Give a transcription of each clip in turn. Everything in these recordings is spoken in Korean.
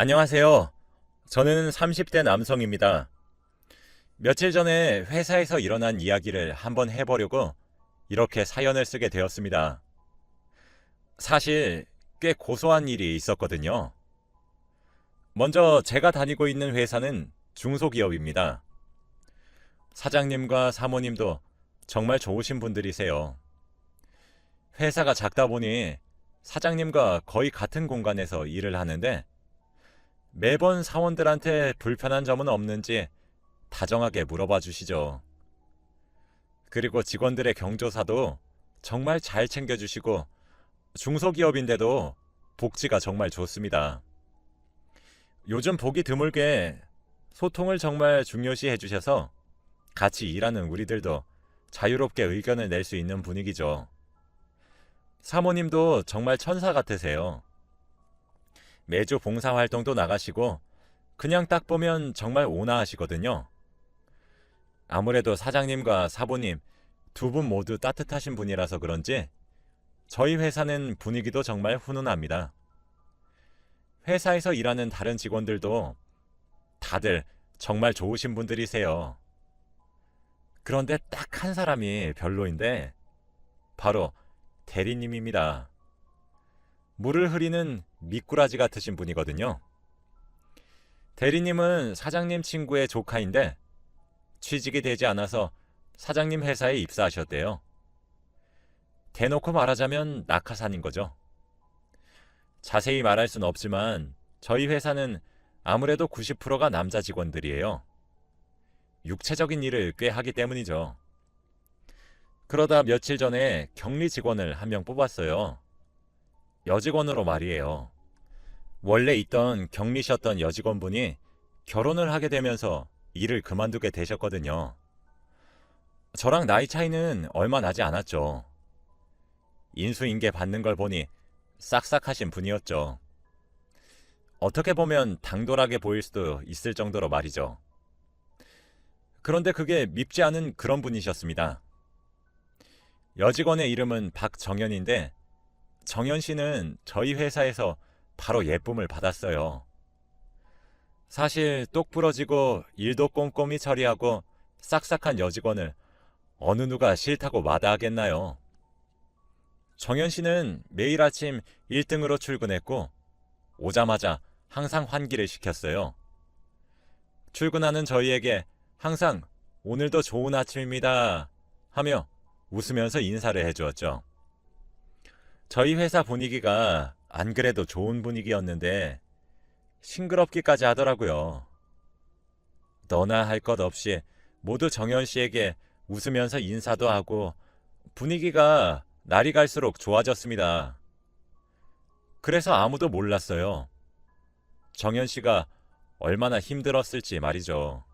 안녕하세요. 저는 30대 남성입니다. 며칠 전에 회사에서 일어난 이야기를 한번 해보려고 이렇게 사연을 쓰게 되었습니다. 사실 꽤 고소한 일이 있었거든요. 먼저 제가 다니고 있는 회사는 중소기업입니다. 사장님과 사모님도 정말 좋으신 분들이세요. 회사가 작다 보니 사장님과 거의 같은 공간에서 일을 하는데 매번 사원들한테 불편한 점은 없는지 다정하게 물어봐 주시죠. 그리고 직원들의 경조사도 정말 잘 챙겨주시고 중소기업인데도 복지가 정말 좋습니다. 요즘 보기 드물게 소통을 정말 중요시 해주셔서 같이 일하는 우리들도 자유롭게 의견을 낼 수 있는 분위기죠. 사모님도 정말 천사 같으세요. 매주 봉사활동도 나가시고 그냥 딱 보면 정말 온화하시거든요. 아무래도 사장님과 사부님 두 분 모두 따뜻하신 분이라서 그런지 저희 회사는 분위기도 정말 훈훈합니다. 회사에서 일하는 다른 직원들도 다들 정말 좋으신 분들이세요. 그런데 딱 한 사람이 별로인데 바로 대리님입니다. 물을 흐리는 미꾸라지 같으신 분이거든요. 대리님은 사장님 친구의 조카인데 취직이 되지 않아서 사장님 회사에 입사하셨대요. 대놓고 말하자면 낙하산인 거죠. 자세히 말할 수는 없지만 저희 회사는 아무래도 90%가 남자 직원들이에요. 육체적인 일을 꽤 하기 때문이죠. 그러다 며칠 전에 격리 직원을 한 명 뽑았어요. 여직원으로 말이에요. 원래 있던 격리셨던 여직원분이 결혼을 하게 되면서 일을 그만두게 되셨거든요. 저랑 나이 차이는 얼마 나지 않았죠. 인수인계 받는 걸 보니 싹싹하신 분이었죠. 어떻게 보면 당돌하게 보일 수도 있을 정도로 말이죠. 그런데 그게 밉지 않은 그런 분이셨습니다. 여직원의 이름은 박정현인데 정현 씨는 저희 회사에서 바로 예쁨을 받았어요. 사실 똑부러지고 일도 꼼꼼히 처리하고 싹싹한 여직원을 어느 누가 싫다고 마다하겠나요? 정현 씨는 매일 아침 1등으로 출근했고 오자마자 항상 환기를 시켰어요. 출근하는 저희에게 항상 오늘도 좋은 아침입니다 하며 웃으면서 인사를 해주었죠. 저희 회사 분위기가 안 그래도 좋은 분위기였는데 싱그럽기까지 하더라고요. 너나 할 것 없이 모두 정현 씨에게 웃으면서 인사도 하고 분위기가 날이 갈수록 좋아졌습니다. 그래서 아무도 몰랐어요. 정현 씨가 얼마나 힘들었을지 말이죠.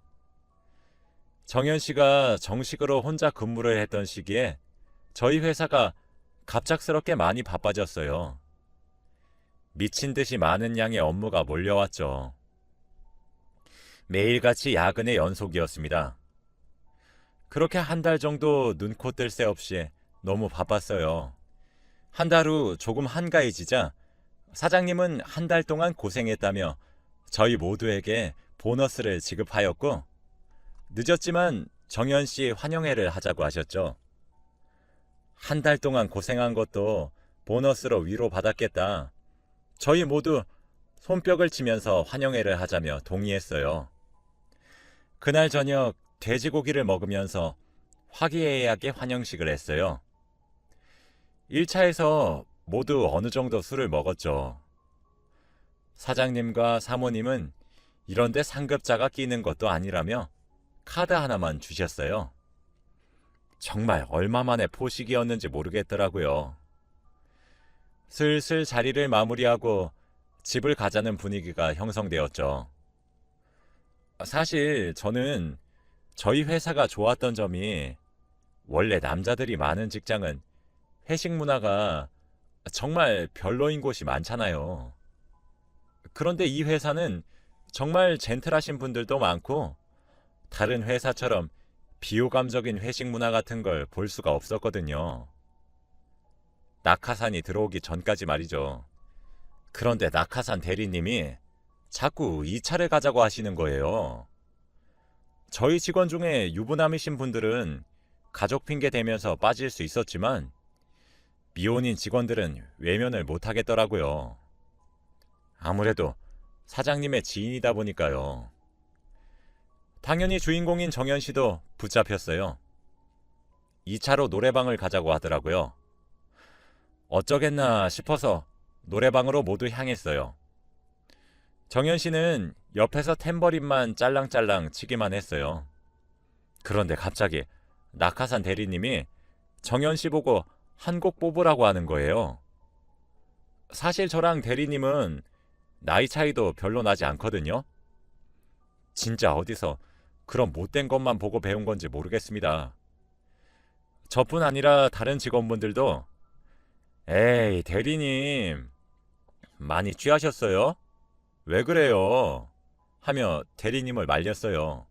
정현 씨가 정식으로 혼자 근무를 했던 시기에 저희 회사가 갑작스럽게 많이 바빠졌어요. 미친 듯이 많은 양의 업무가 몰려왔죠. 매일같이 야근의 연속이었습니다. 그렇게 한 달 정도 눈코 뜰 새 없이 너무 바빴어요. 한 달 후 조금 한가해지자 사장님은 한 달 동안 고생했다며 저희 모두에게 보너스를 지급하였고 늦었지만 정현 씨 환영회를 하자고 하셨죠. 한 달 동안 고생한 것도 보너스로 위로받았겠다. 저희 모두 손뼉을 치면서 환영회를 하자며 동의했어요. 그날 저녁 돼지고기를 먹으면서 화기애애하게 환영식을 했어요. 1차에서 모두 어느 정도 술을 먹었죠. 사장님과 사모님은 이런데 상급자가 끼는 것도 아니라며 카드 하나만 주셨어요. 정말 얼마 만에 포식이었는지 모르겠더라고요. 슬슬 자리를 마무리하고 집을 가자는 분위기가 형성되었죠. 사실 저는 저희 회사가 좋았던 점이 원래 남자들이 많은 직장은 회식 문화가 정말 별로인 곳이 많잖아요. 그런데 이 회사는 정말 젠틀하신 분들도 많고 다른 회사처럼 비호감적인 회식 문화 같은 걸 볼 수가 없었거든요. 낙하산이 들어오기 전까지 말이죠. 그런데 낙하산 대리님이 자꾸 2차를 가자고 하시는 거예요. 저희 직원 중에 유부남이신 분들은 가족 핑계 대면서 빠질 수 있었지만 미혼인 직원들은 외면을 못 하겠더라고요. 아무래도 사장님의 지인이다 보니까요. 당연히 주인공인 정현 씨도 붙잡혔어요. 2차로 노래방을 가자고 하더라고요. 어쩌겠나 싶어서 노래방으로 모두 향했어요. 정현 씨는 옆에서 탬버린만 짤랑짤랑 치기만 했어요. 그런데 갑자기 낙하산 대리님이 정현 씨 보고 한 곡 뽑으라고 하는 거예요. 사실 저랑 대리님은 나이 차이도 별로 나지 않거든요. 진짜 어디서 그런 못된 것만 보고 배운 건지 모르겠습니다. 저뿐 아니라 다른 직원분들도 에이, 대리님 많이 취하셨어요? 왜 그래요? 하며 대리님을 말렸어요.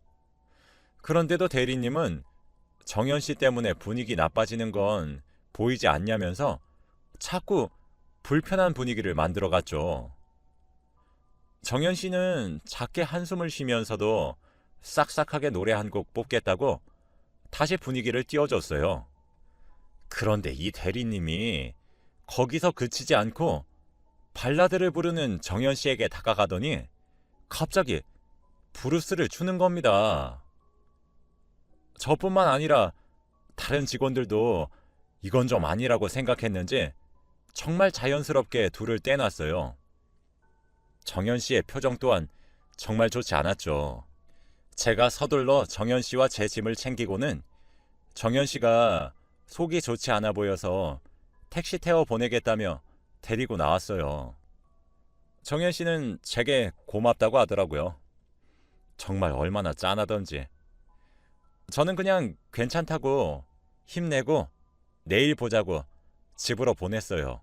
그런데도 대리님은 정현 씨 때문에 분위기 나빠지는 건 보이지 않냐면서 자꾸 불편한 분위기를 만들어갔죠. 정현 씨는 작게 한숨을 쉬면서도 싹싹하게 노래 한 곡 뽑겠다고 다시 분위기를 띄워줬어요. 그런데 이 대리님이 거기서 그치지 않고 발라드를 부르는 정현 씨에게 다가가더니 갑자기 브루스를 추는 겁니다. 저뿐만 아니라 다른 직원들도 이건 좀 아니라고 생각했는지 정말 자연스럽게 둘을 떼놨어요. 정현 씨의 표정 또한 정말 좋지 않았죠. 제가 서둘러 정현 씨와 제 짐을 챙기고는 정현 씨가 속이 좋지 않아 보여서 택시 태워 보내겠다며 데리고 나왔어요. 정현 씨는 제게 고맙다고 하더라고요. 정말 얼마나 짠하던지. 저는 그냥 괜찮다고 힘내고 내일 보자고 집으로 보냈어요.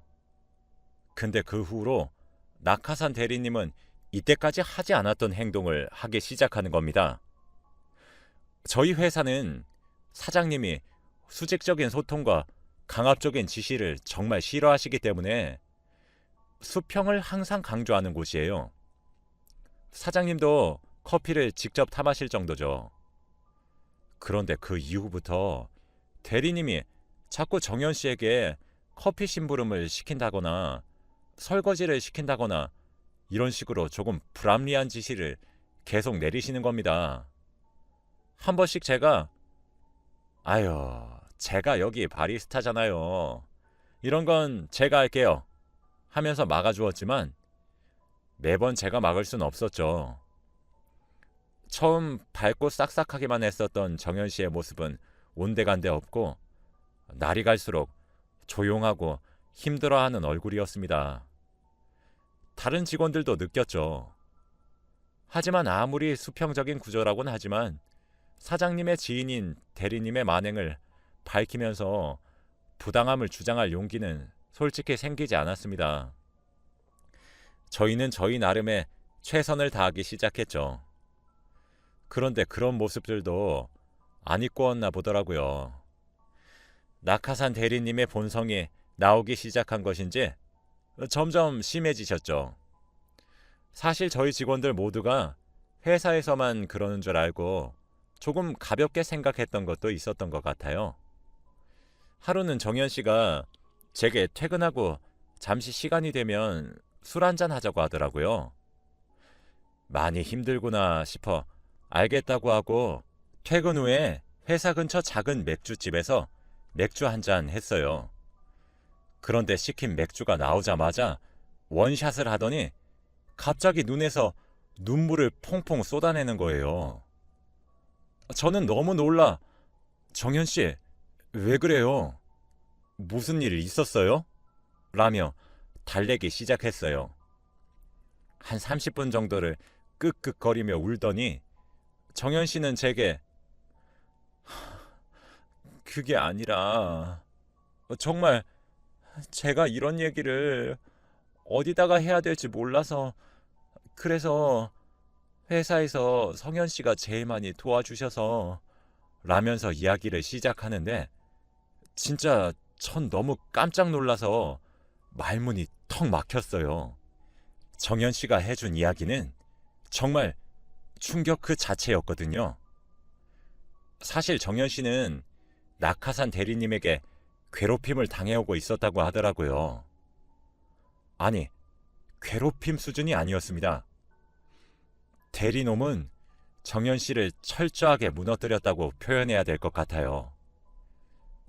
근데 그 후로 낙하산 대리님은 이때까지 하지 않았던 행동을 하기 시작하는 겁니다. 저희 회사는 사장님이 수직적인 소통과 강압적인 지시를 정말 싫어하시기 때문에 수평을 항상 강조하는 곳이에요. 사장님도 커피를 직접 타 마실 정도죠. 그런데 그 이후부터 대리님이 자꾸 정현 씨에게 커피 심부름을 시킨다거나 설거지를 시킨다거나 이런 식으로 조금 불합리한 지시를 계속 내리시는 겁니다. 한 번씩 제가 아유, 제가 여기 바리스타잖아요. 이런 건 제가 할게요. 하면서 막아주었지만 매번 제가 막을 순 없었죠. 처음 밝고 싹싹하기만 했었던 정현 씨의 모습은 온데간데 없고 날이 갈수록 조용하고 힘들어하는 얼굴이었습니다. 다른 직원들도 느꼈죠. 하지만 아무리 수평적인 구조라고는 하지만 사장님의 지인인 대리님의 만행을 밝히면서 부당함을 주장할 용기는 솔직히 생기지 않았습니다. 저희는 저희 나름의 최선을 다하기 시작했죠. 그런데 그런 모습들도 안 입고왔나 보더라고요. 낙하산 대리님의 본성이 나오기 시작한 것인지 점점 심해지셨죠. 사실 저희 직원들 모두가 회사에서만 그러는 줄 알고 조금 가볍게 생각했던 것도 있었던 것 같아요. 하루는 정현 씨가 제게 퇴근하고 잠시 시간이 되면 술 한잔 하자고 하더라고요. 많이 힘들구나 싶어 알겠다고 하고 퇴근 후에 회사 근처 작은 맥주집에서 맥주 한잔 했어요. 그런데 시킨 맥주가 나오자마자 원샷을 하더니 갑자기 눈에서 눈물을 퐁퐁 쏟아내는 거예요. 저는 너무 놀라 정현 씨, 왜 그래요? 무슨 일 있었어요? 라며 달래기 시작했어요. 한 30분 정도를 끄끄거리며 울더니 정현 씨는 제게 그게 아니라 정말 제가 이런 얘기를 어디다가 해야 될지 몰라서 그래서 회사에서 성현 씨가 제일 많이 도와주셔서 라면서 이야기를 시작하는데 진짜 전 너무 깜짝 놀라서 말문이 턱 막혔어요. 정현 씨가 해준 이야기는 정말 충격 그 자체였거든요. 사실 정현 씨는 낙하산 대리님에게 괴롭힘을 당해오고 있었다고 하더라고요. 아니, 괴롭힘 수준이 아니었습니다. 대리놈은 정현 씨를 철저하게 무너뜨렸다고 표현해야 될 것 같아요.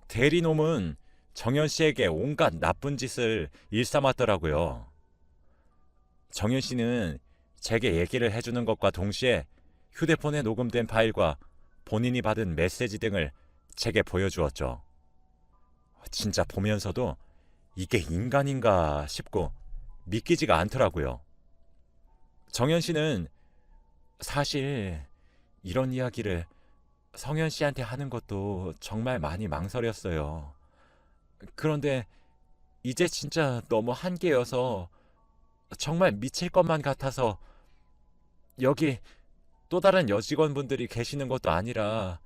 대리놈은 정현 씨에게 온갖 나쁜 짓을 일삼았더라고요. 정현 씨는 제게 얘기를 해주는 것과 동시에 휴대폰에 녹음된 파일과 본인이 받은 메시지 등을 제게 보여주었죠. 진짜 보면서도 이게 인간인가 싶고 믿기지가 않더라고요. 정현 씨는 사실 이런 이야기를 성현 씨한테 하는 것도 정말 많이 망설였어요. 그런데 이제 진짜 너무 한계여서 정말 미칠 것만 같아서 여기 또 다른 여직원분들이 계시는 것도 아니라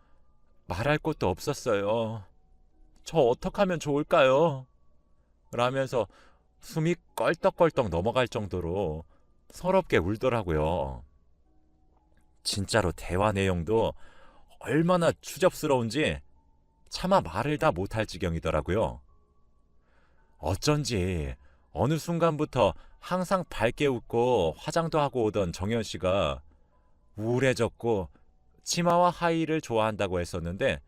말할 것도 없었어요. 저 어떡하면 좋을까요? 라면서 숨이 껄떡껄떡 넘어갈 정도로 서럽게 울더라고요. 진짜로 대화 내용도 얼마나 추접스러운지 차마 말을 다 못할 지경이더라고요. 어쩐지 어느 순간부터 항상 밝게 웃고 화장도 하고 오던 정현 씨가 우울해졌고 치마와 하의를 좋아한다고 했었는데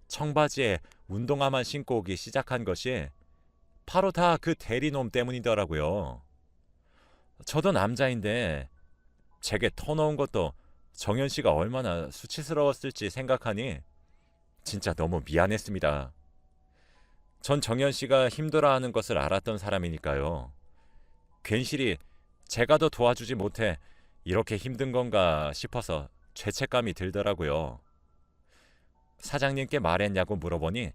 청바지에 운동화만 신고 오기 시작한 것이 바로 다 그 대리놈 때문이더라고요. 저도 남자인데 제게 터놓은 것도 정현 씨가 얼마나 수치스러웠을지 생각하니 진짜 너무 미안했습니다. 전 정현 씨가 힘들어하는 것을 알았던 사람이니까요. 괜시리 제가 더 도와주지 못해 이렇게 힘든 건가 싶어서 죄책감이 들더라고요. 사장님께 말했냐고 물어보니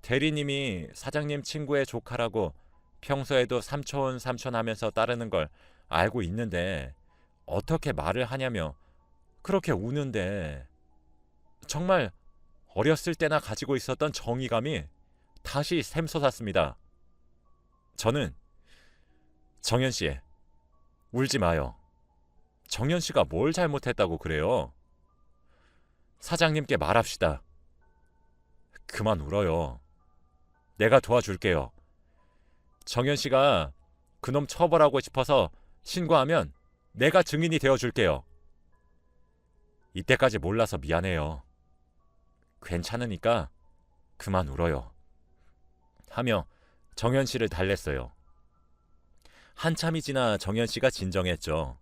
대리님이 사장님 친구의 조카라고 평소에도 삼촌 삼촌 하면서 따르는 걸 알고 있는데 어떻게 말을 하냐며 그렇게 우는데 정말 어렸을 때나 가지고 있었던 정의감이 다시 샘솟았습니다. 저는 정현 씨, 울지 마요. 정현 씨가 뭘 잘못했다고 그래요? 사장님께 말합시다. 그만 울어요. 내가 도와줄게요. 정현 씨가 그놈 처벌하고 싶어서 신고하면 내가 증인이 되어줄게요. 이때까지 몰라서 미안해요. 괜찮으니까 그만 울어요. 하며 정현 씨를 달랬어요. 한참이 지나 정현 씨가 진정했죠.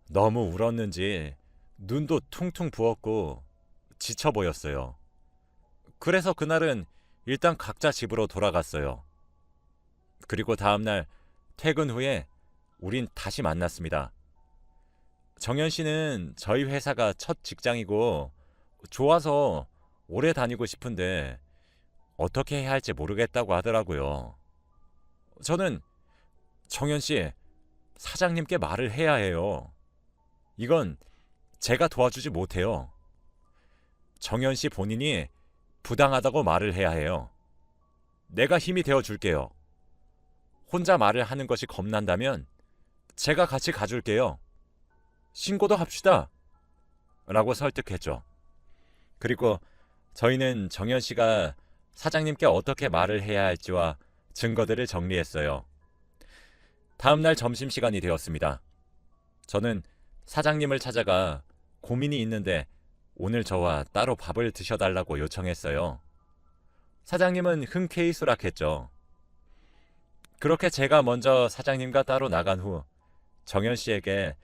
너무 울었는지 눈도 퉁퉁 부었고 지쳐 보였어요. 그래서 그날은 일단 각자 집으로 돌아갔어요. 그리고 다음날 퇴근 후에 우린 다시 만났습니다. 정현 씨는 저희 회사가 첫 직장이고 좋아서 오래 다니고 싶은데 어떻게 해야 할지 모르겠다고 하더라고요. 저는 정현 씨, 사장님께 말을 해야 해요. 이건 제가 도와주지 못해요. 정현 씨 본인이 부당하다고 말을 해야 해요. 내가 힘이 되어줄게요. 혼자 말을 하는 것이 겁난다면 제가 같이 가줄게요. 신고도 합시다. 라고 설득했죠. 그리고 저희는 정현 씨가 사장님께 어떻게 말을 해야 할지와 증거들을 정리했어요. 다음날 점심시간이 되었습니다. 저는 사장님을 찾아가 고민이 있는데 오늘 저와 따로 밥을 드셔달라고 요청했어요. 사장님은 흔쾌히 수락했죠. 그렇게 제가 먼저 사장님과 따로 나간 후 정현 씨에게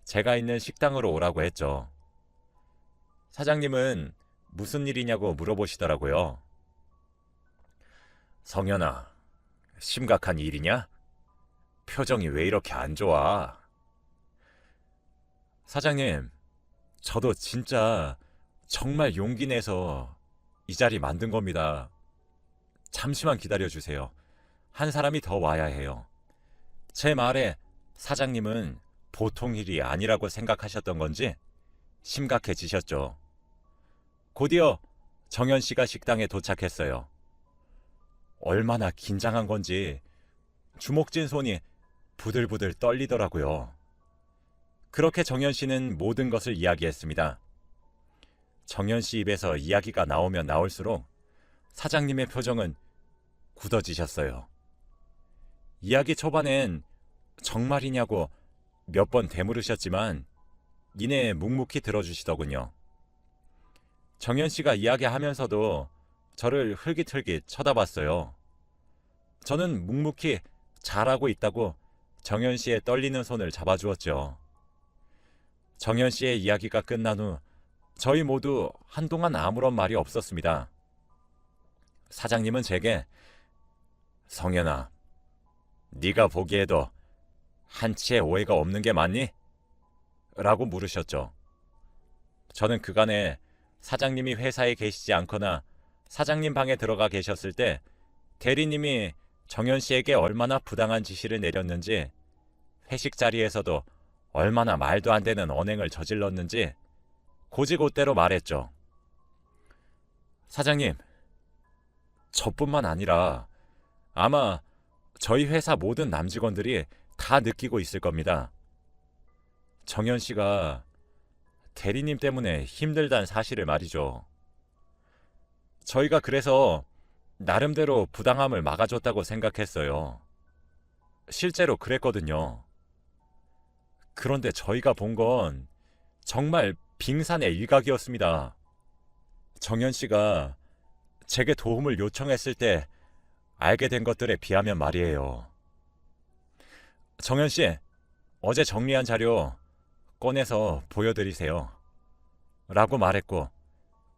제가 있는 식당으로 오라고 했죠. 사장님은 무슨 일이냐고 물어보시더라고요. 성현아, 심각한 일이냐? 표정이 왜 이렇게 안 좋아? 사장님, 저도 진짜 정말 용기 내서 이 자리 만든 겁니다. 잠시만 기다려주세요. 한 사람이 더 와야 해요. 제 말에 사장님은 보통 일이 아니라고 생각하셨던 건지 심각해지셨죠. 곧이어 정현 씨가 식당에 도착했어요. 얼마나 긴장한 건지 주먹진 손이 부들부들 떨리더라고요. 그렇게 정현 씨는 모든 것을 이야기했습니다. 정현 씨 입에서 이야기가 나오면 나올수록 사장님의 표정은 굳어지셨어요. 이야기 초반엔 정말이냐고 몇 번 되물으셨지만 이내 묵묵히 들어주시더군요. 정현 씨가 이야기하면서도 저를 흘깃흘깃 쳐다봤어요. 저는 묵묵히 잘하고 있다고 정현 씨의 떨리는 손을 잡아주었죠. 정현 씨의 이야기가 끝난 후 저희 모두 한동안 아무런 말이 없었습니다. 사장님은 제게 성현아, 네가 보기에도 한치의 오해가 없는 게 맞니? 라고 물으셨죠. 저는 그간에 사장님이 회사에 계시지 않거나 사장님 방에 들어가 계셨을 때 대리님이 정현 씨에게 얼마나 부당한 지시를 내렸는지, 회식 자리에서도 얼마나 말도 안 되는 언행을 저질렀는지 곧이곧대로 말했죠. 사장님, 저뿐만 아니라 아마 저희 회사 모든 남직원들이 다 느끼고 있을 겁니다. 정현 씨가 대리님 때문에 힘들다는 사실을 말이죠. 저희가 그래서 나름대로 부당함을 막아줬다고 생각했어요. 실제로 그랬거든요. 그런데 저희가 본 건 정말 빙산의 일각이었습니다. 정현 씨가 제게 도움을 요청했을 때 알게 된 것들에 비하면 말이에요. 정현 씨, 어제 정리한 자료 꺼내서 보여드리세요. 라고 말했고,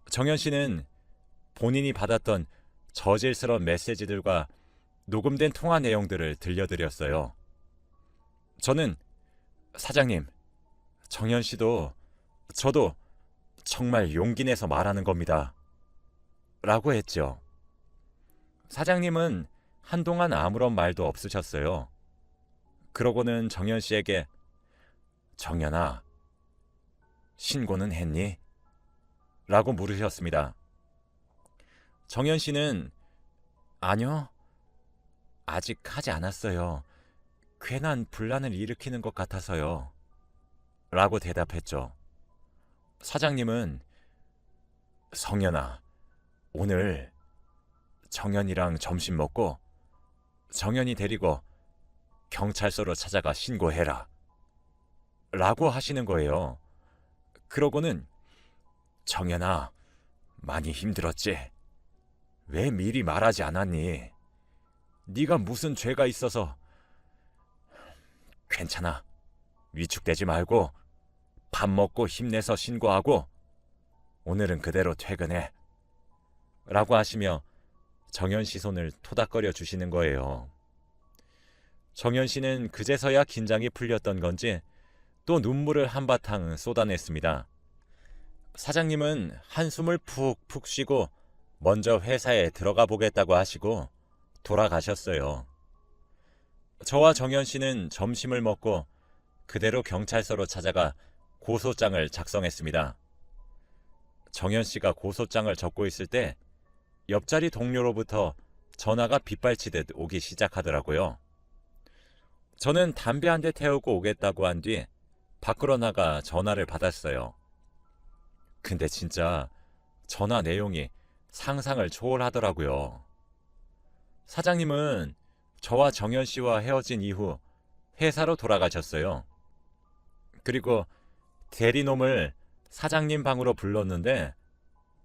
정현 씨는 본인이 받았던 저질스러운 메시지들과 녹음된 통화 내용들을 들려드렸어요. 저는 사장님, 정현 씨도 저도 정말 용기 내서 말하는 겁니다. 라고 했죠. 사장님은 한동안 아무런 말도 없으셨어요. 그러고는 정현 씨에게 정현아, 신고는 했니? 라고 물으셨습니다. 정현 씨는 아니요, 아직 하지 않았어요. 괜한 분란을 일으키는 것 같아서요. 라고 대답했죠. 사장님은 성현아, 오늘 정현이랑 점심 먹고 정현이 데리고 경찰서로 찾아가 신고해라. 라고 하시는 거예요. 그러고는 정현아, 많이 힘들었지? 왜 미리 말하지 않았니? 네가 무슨 죄가 있어서. 괜찮아. 위축되지 말고 밥 먹고 힘내서 신고하고 오늘은 그대로 퇴근해. 라고 하시며 정현 씨 손을 토닥거려 주시는 거예요. 정현 씨는 그제서야 긴장이 풀렸던 건지 또 눈물을 한바탕 쏟아냈습니다. 사장님은 한숨을 푹푹 쉬고 먼저 회사에 들어가 보겠다고 하시고 돌아가셨어요. 저와 정현 씨는 점심을 먹고 그대로 경찰서로 찾아가 고소장을 작성했습니다. 정현 씨가 고소장을 적고 있을 때 옆자리 동료로부터 전화가 빗발치듯 오기 시작하더라고요. 저는 담배 한 대 태우고 오겠다고 한 뒤 밖으로 나가 전화를 받았어요. 근데 진짜 전화 내용이 상상을 초월하더라고요. 사장님은 저와 정현 씨와 헤어진 이후 회사로 돌아가셨어요. 그리고 대리놈을 사장님 방으로 불렀는데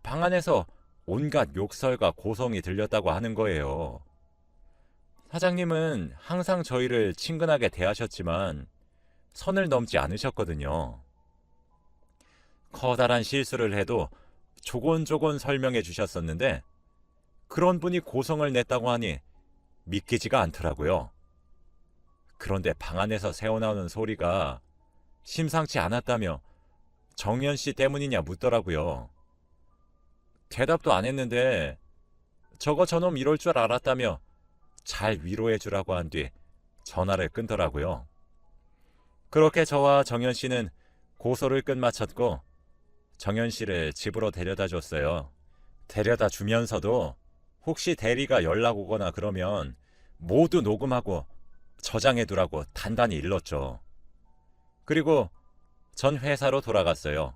방 안에서 온갖 욕설과 고성이 들렸다고 하는 거예요. 사장님은 항상 저희를 친근하게 대하셨지만 선을 넘지 않으셨거든요. 커다란 실수를 해도 조곤조곤 설명해 주셨었는데 그런 분이 고성을 냈다고 하니 믿기지가 않더라고요. 그런데 방 안에서 새어나오는 소리가 심상치 않았다며 정현 씨 때문이냐 묻더라고요. 대답도 안 했는데 저놈 이럴 줄 알았다며 잘 위로해 주라고 한 뒤 전화를 끊더라고요. 그렇게 저와 정현 씨는 고소를 끝마쳤고 정현 씨를 집으로 데려다 줬어요. 데려다 주면서도 혹시 대리가 연락 오거나 그러면 모두 녹음하고 저장해 두라고 단단히 일렀죠. 그리고 전 회사로 돌아갔어요.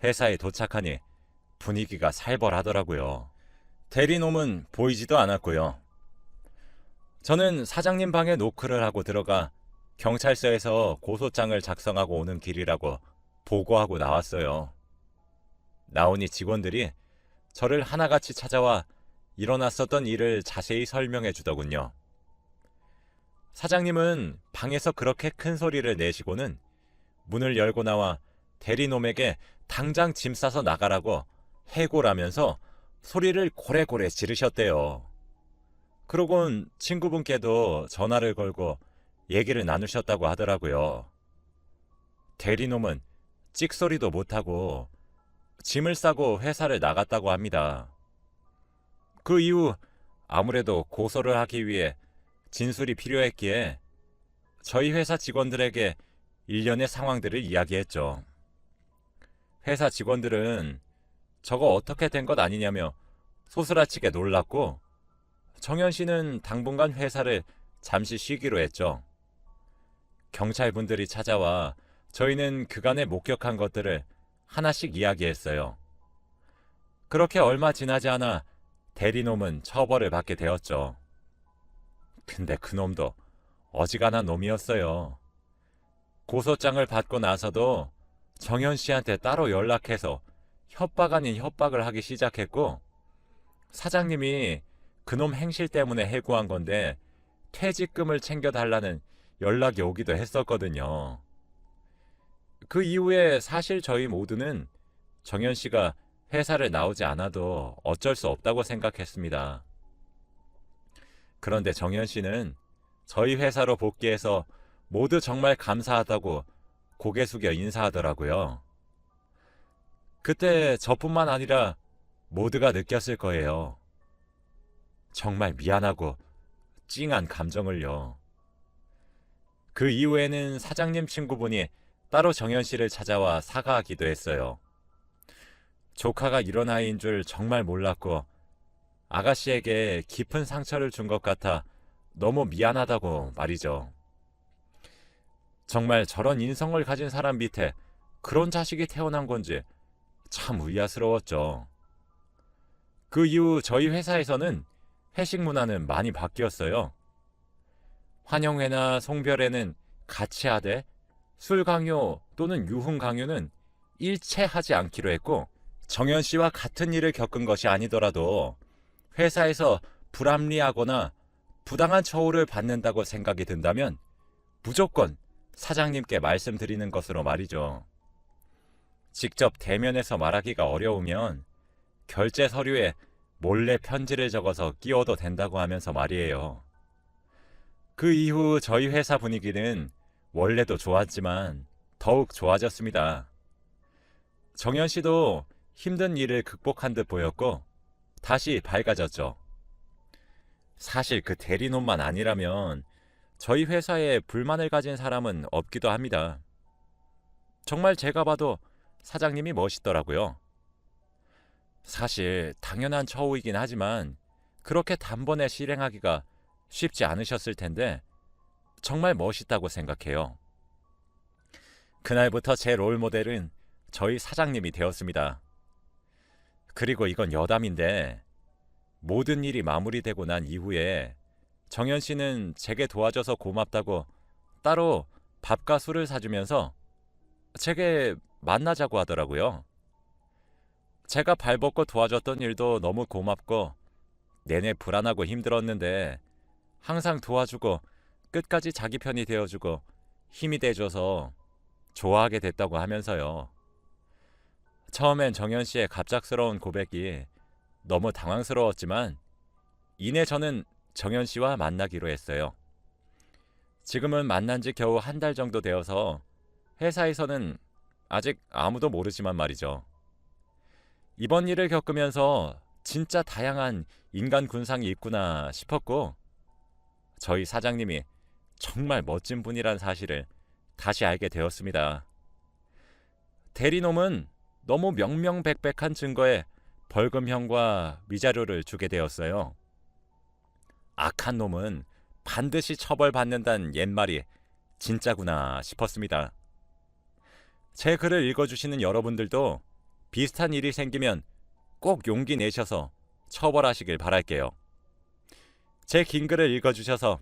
회사에 도착하니 분위기가 살벌하더라고요. 대리놈은 보이지도 않았고요. 저는 사장님 방에 노크를 하고 들어가 경찰서에서 고소장을 작성하고 오는 길이라고 보고하고 나왔어요. 나오니 직원들이 저를 하나같이 찾아와 일어났었던 일을 자세히 설명해 주더군요. 사장님은 방에서 그렇게 큰 소리를 내시고는 문을 열고 나와 대리놈에게 당장 짐 싸서 나가라고 해고라면서 소리를 고래고래 지르셨대요. 그러곤 친구분께도 전화를 걸고 얘기를 나누셨다고 하더라고요. 대리놈은 찍소리도 못하고 짐을 싸고 회사를 나갔다고 합니다. 그 이후 아무래도 고소를 하기 위해 진술이 필요했기에 저희 회사 직원들에게 일련의 상황들을 이야기했죠. 회사 직원들은 저거 어떻게 된 것 아니냐며 소스라치게 놀랐고 정현 씨는 당분간 회사를 잠시 쉬기로 했죠. 경찰분들이 찾아와 저희는 그간에 목격한 것들을 하나씩 이야기했어요. 그렇게 얼마 지나지 않아 대리놈은 처벌을 받게 되었죠. 근데 그놈도 어지간한 놈이었어요. 고소장을 받고 나서도 정현 씨한테 따로 연락해서 협박 아닌 협박을 하기 시작했고 사장님이 그놈 행실 때문에 해고한 건데 퇴직금을 챙겨달라는 연락이 오기도 했었거든요. 그 이후에 사실 저희 모두는 정현 씨가 회사를 나오지 않아도 어쩔 수 없다고 생각했습니다. 그런데 정현 씨는 저희 회사로 복귀해서 모두 정말 감사하다고 고개 숙여 인사하더라고요. 그때 저뿐만 아니라 모두가 느꼈을 거예요. 정말 미안하고 찡한 감정을요. 그 이후에는 사장님 친구분이 따로 정현 씨를 찾아와 사과하기도 했어요. 조카가 이런 아이인 줄 정말 몰랐고 아가씨에게 깊은 상처를 준 것 같아 너무 미안하다고 말이죠. 정말 저런 인성을 가진 사람 밑에 그런 자식이 태어난 건지 참 의아스러웠죠. 그 이후 저희 회사에서는 회식 문화는 많이 바뀌었어요. 환영회나 송별회는 같이 하되 술 강요 또는 유흥 강요는 일체 하지 않기로 했고 정현 씨와 같은 일을 겪은 것이 아니더라도 회사에서 불합리하거나 부당한 처우를 받는다고 생각이 든다면 무조건 사장님께 말씀드리는 것으로 말이죠. 직접 대면해서 말하기가 어려우면 결제 서류에 몰래 편지를 적어서 끼워도 된다고 하면서 말이에요. 그 이후 저희 회사 분위기는 원래도 좋았지만 더욱 좋아졌습니다. 정현 씨도 힘든 일을 극복한 듯 보였고 다시 밝아졌죠. 사실 그 대리놈만 아니라면 저희 회사에 불만을 가진 사람은 없기도 합니다. 정말 제가 봐도 사장님이 멋있더라고요. 사실 당연한 처우이긴 하지만 그렇게 단번에 실행하기가 쉽지 않으셨을 텐데 정말 멋있다고 생각해요. 그날부터 제 롤모델은 저희 사장님이 되었습니다. 그리고 이건 여담인데 모든 일이 마무리되고 난 이후에 정현 씨는 제게 도와줘서 고맙다고 따로 밥과 술을 사주면서 제게 만나자고 하더라고요. 제가 발벗고 도와줬던 일도 너무 고맙고 내내 불안하고 힘들었는데 항상 도와주고 끝까지 자기 편이 되어주고 힘이 돼줘서 좋아하게 됐다고 하면서요. 처음엔 정현 씨의 갑작스러운 고백이 너무 당황스러웠지만 이내 저는 정현 씨와 만나기로 했어요. 지금은 만난 지 겨우 한 달 정도 되어서 회사에서는 아직 아무도 모르지만 말이죠. 이번 일을 겪으면서 진짜 다양한 인간 군상이 있구나 싶었고 저희 사장님이 정말 멋진 분이란 사실을 다시 알게 되었습니다. 대리놈은 너무 명명백백한 증거에 벌금형과 위자료를 주게 되었어요. 악한 놈은 반드시 처벌받는다는 옛말이 진짜구나 싶었습니다. 제 글을 읽어주시는 여러분들도 비슷한 일이 생기면 꼭 용기 내셔서 처벌하시길 바랄게요. 제 긴 글을 읽어주셔서